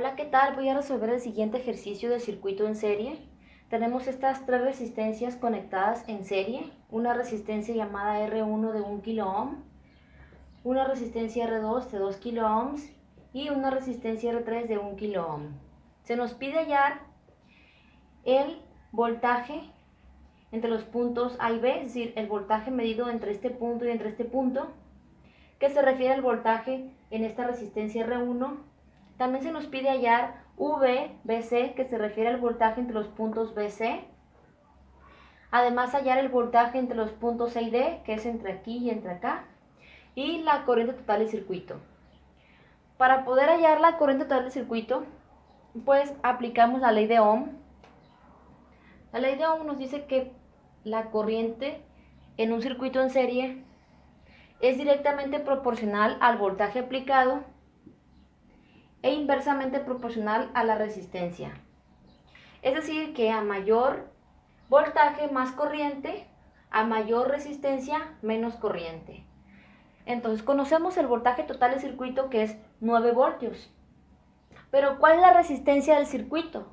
Hola, ¿qué tal? Voy a resolver el siguiente ejercicio de circuito en serie. Tenemos estas tres resistencias conectadas en serie, una resistencia llamada R1 de 1 kilo ohm, una resistencia R2 de 2 kilo ohms y una resistencia R3 de 1 kilo ohm. Se nos pide hallar el voltaje entre los puntos A y B, es decir, el voltaje medido entre este punto y entre este punto, que se refiere al voltaje en esta resistencia R1. También se nos pide hallar VBC, que se refiere al voltaje entre los puntos BC. Además, hallar el voltaje entre los puntos C y D, que es entre aquí y entre acá. Y la corriente total del circuito. Para poder hallar la corriente total del circuito, pues aplicamos la ley de Ohm. La ley de Ohm nos dice que la corriente en un circuito en serie es directamente proporcional al voltaje aplicado e inversamente proporcional a la resistencia. Es decir, que a mayor voltaje más corriente, a mayor resistencia menos corriente. Entonces conocemos el voltaje total del circuito, que es 9 voltios. Pero ¿cuál es la resistencia del circuito?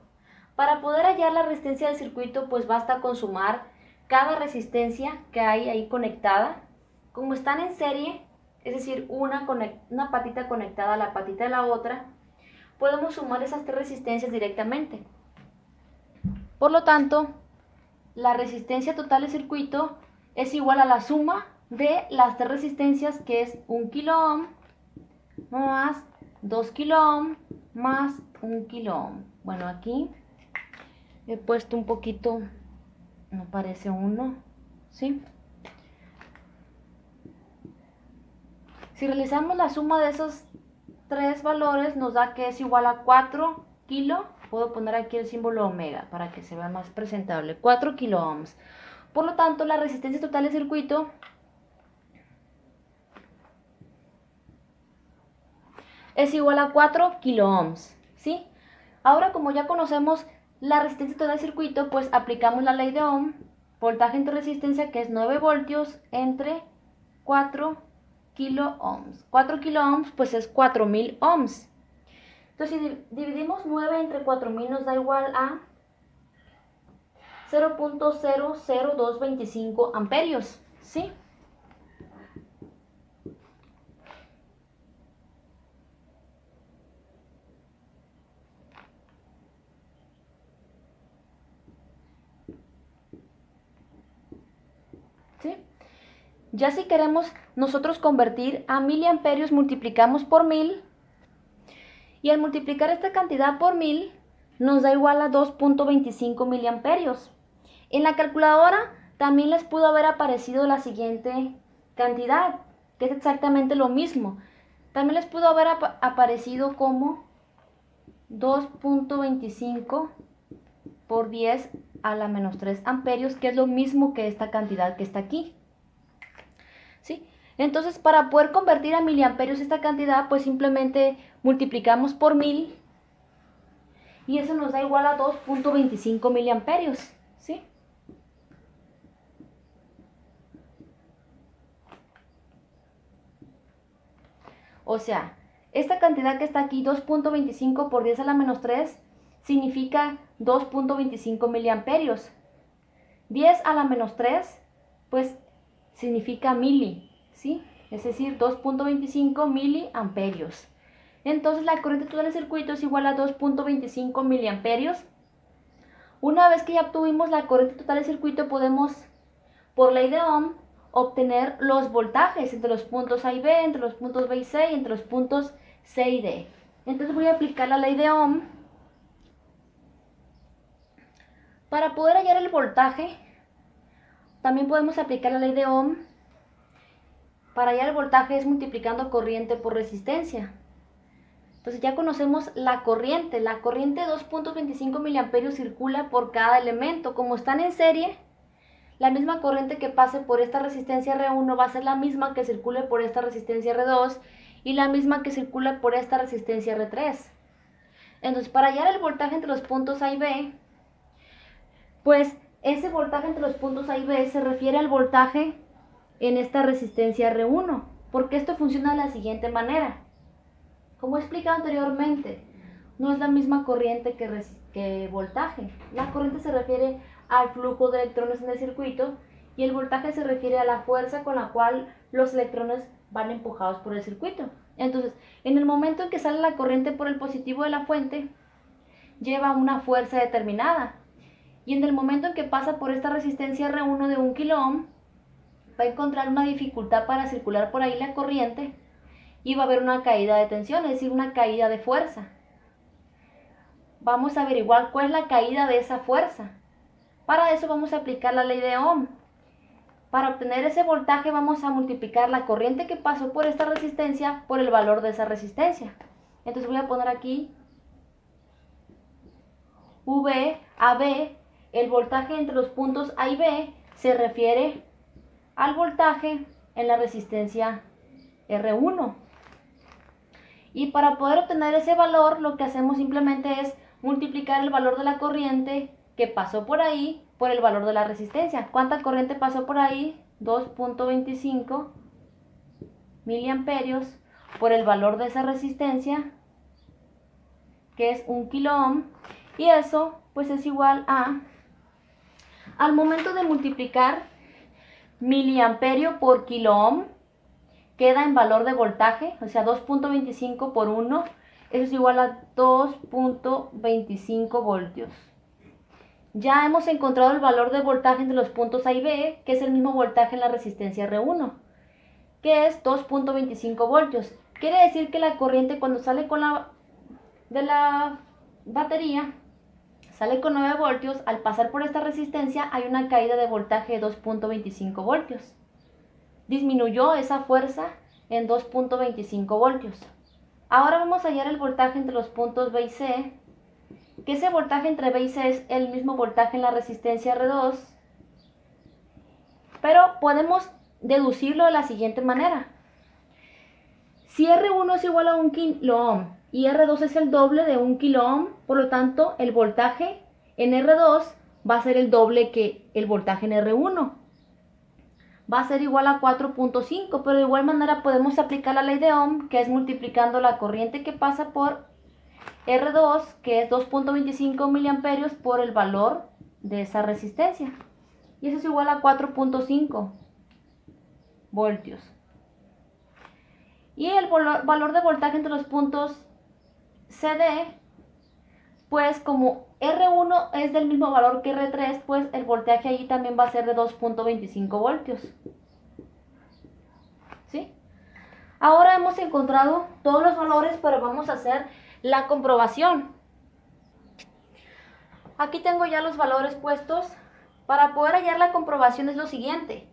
Para poder hallar la resistencia del circuito, pues basta con sumar cada resistencia que hay ahí conectada. Como están en serie, es decir, una patita conectada a la patita de la otra, podemos sumar esas tres resistencias directamente. Por lo tanto, la resistencia total del circuito es igual a la suma de las tres resistencias, que es 1 kilo ohm más 2 kilo ohm más 1 kilo ohm. Bueno, aquí he puesto un poquito, no parece 1, ¿sí? Si realizamos la suma de esos tres valores, nos da que es igual a 4 kilo. Puedo poner aquí el símbolo omega para que se vea más presentable. 4 kilo ohms. Por lo tanto, la resistencia total del circuito es igual a 4 kilo ohms, ¿sí? Ahora, como ya conocemos la resistencia total del circuito, pues aplicamos la ley de Ohm. Voltaje entre resistencia, que es 9 voltios entre 4 kilo ohms. 4 kilo ohms pues es 4000 ohms. Entonces, si dividimos 9 entre 4000, nos da igual a 0.00225 amperios, ¿sí? ¿Sí? Ya si queremos nosotros convertir a miliamperios, multiplicamos por 1000. Y al multiplicar esta cantidad por 1000, nos da igual a 2.25 miliamperios. En la calculadora también les pudo haber aparecido la siguiente cantidad, que es exactamente lo mismo. También les pudo haber aparecido como 2.25 por 10 a la menos 3 amperios, que es lo mismo que esta cantidad que está aquí. ¿Sí? Entonces, para poder convertir a miliamperios esta cantidad, pues simplemente multiplicamos por 1000 y eso nos da igual a 2.25 miliamperios, ¿sí? O sea, esta cantidad que está aquí, 2.25 por 10 a la menos 3, significa 2.25 miliamperios. 10 a la menos 3, pues significa mili, ¿sí? Es decir, 2.25 miliamperios. Entonces la corriente total del circuito es igual a 2.25 miliamperios. Una vez que ya obtuvimos la corriente total del circuito, podemos, por ley de Ohm, obtener los voltajes entre los puntos A y B, entre los puntos B y C y entre los puntos C y D. Entonces voy a aplicar la ley de Ohm. Para poder hallar el voltaje, también podemos aplicar la ley de Ohm. Para hallar el voltaje es multiplicando corriente por resistencia. Entonces ya conocemos la corriente. La corriente de 2.25 miliamperios circula por cada elemento. Como están en serie, la misma corriente que pase por esta resistencia R1 va a ser la misma que circule por esta resistencia R2 y la misma que circule por esta resistencia R3. Entonces, para hallar el voltaje entre los puntos A y B, pues ese voltaje entre los puntos A y B se refiere al voltaje en esta resistencia R1, porque esto funciona de la siguiente manera. Como he explicado anteriormente, no es la misma corriente que voltaje. La corriente se refiere al flujo de electrones en el circuito y el voltaje se refiere a la fuerza con la cual los electrones van empujados por el circuito. Entonces, en el momento en que sale la corriente por el positivo de la fuente, lleva una fuerza determinada. Y en el momento en que pasa por esta resistencia R1 de 1 kilo ohm, va a encontrar una dificultad para circular por ahí la corriente y va a haber una caída de tensión, es decir, una caída de fuerza. Vamos a averiguar cuál es la caída de esa fuerza. Para eso vamos a aplicar la ley de Ohm. Para obtener ese voltaje vamos a multiplicar la corriente que pasó por esta resistencia por el valor de esa resistencia. Entonces voy a poner aquí V a B. El voltaje entre los puntos A y B se refiere al voltaje en la resistencia R1. Y para poder obtener ese valor, lo que hacemos simplemente es multiplicar el valor de la corriente que pasó por ahí por el valor de la resistencia. ¿Cuánta corriente pasó por ahí? 2.25 miliamperios por el valor de esa resistencia, que es 1 kilo ohm. Y eso pues es igual a, al momento de multiplicar miliamperio por kilo ohm, queda en valor de voltaje, o sea 2.25 por 1, eso es igual a 2.25 voltios. Ya hemos encontrado el valor de voltaje entre los puntos A y B, que es el mismo voltaje en la resistencia R1, que es 2.25 voltios. Quiere decir que la corriente cuando sale de la batería, sale con 9 voltios, al pasar por esta resistencia hay una caída de voltaje de 2.25 voltios. Disminuyó esa fuerza en 2.25 voltios. Ahora vamos a hallar el voltaje entre los puntos B y C, que ese voltaje entre B y C es el mismo voltaje en la resistencia R2, pero podemos deducirlo de la siguiente manera. Si R1 es igual a 1 kilo ohm y R2 es el doble de 1 kilo ohm, por lo tanto el voltaje en R2 va a ser el doble que el voltaje en R1. Va a ser igual a 4.5, pero de igual manera podemos aplicar la ley de Ohm, que es multiplicando la corriente que pasa por R2, que es 2.25 miliamperios, por el valor de esa resistencia. Y eso es igual a 4.5 voltios. Y el valor de voltaje entre los puntos CD, pues como R1 es del mismo valor que R3, pues el voltaje allí también va a ser de 2.25 voltios. ¿Sí? Ahora hemos encontrado todos los valores, pero vamos a hacer la comprobación. Aquí tengo ya los valores puestos. Para poder hallar la comprobación es lo siguiente.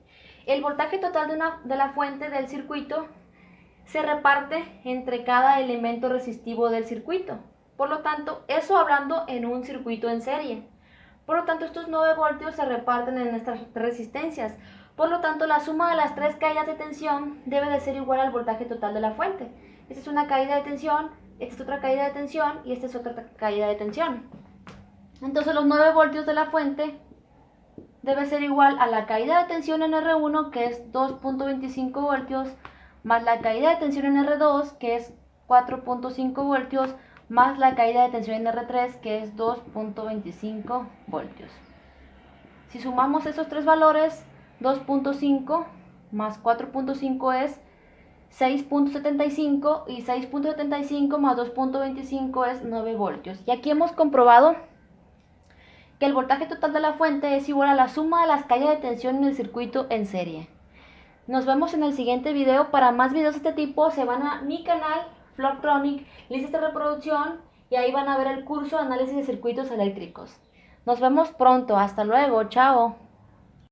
El voltaje total de la fuente del circuito se reparte entre cada elemento resistivo del circuito. Por lo tanto, eso hablando en un circuito en serie. Por lo tanto, estos 9 voltios se reparten en estas resistencias. Por lo tanto, la suma de las 3 caídas de tensión debe de ser igual al voltaje total de la fuente. Esta es una caída de tensión, esta es otra caída de tensión y esta es otra caída de tensión. Entonces, los 9 voltios de la fuente debe ser igual a la caída de tensión en R1, que es 2.25 voltios, más la caída de tensión en R2, que es 4.5 voltios, más la caída de tensión en R3, que es 2.25 voltios. Si sumamos esos tres valores, 2.5 más 4.5 es 6.75 y 6.75 más 2.25 es 9 voltios. Y aquí hemos comprobado que el voltaje total de la fuente es igual a la suma de las caídas de tensión en el circuito en serie. Nos vemos en el siguiente video. Para más videos de este tipo se van a mi canal Flocktronic, listas de reproducción, y ahí van a ver el curso de análisis de circuitos eléctricos. Nos vemos pronto, hasta luego, chao.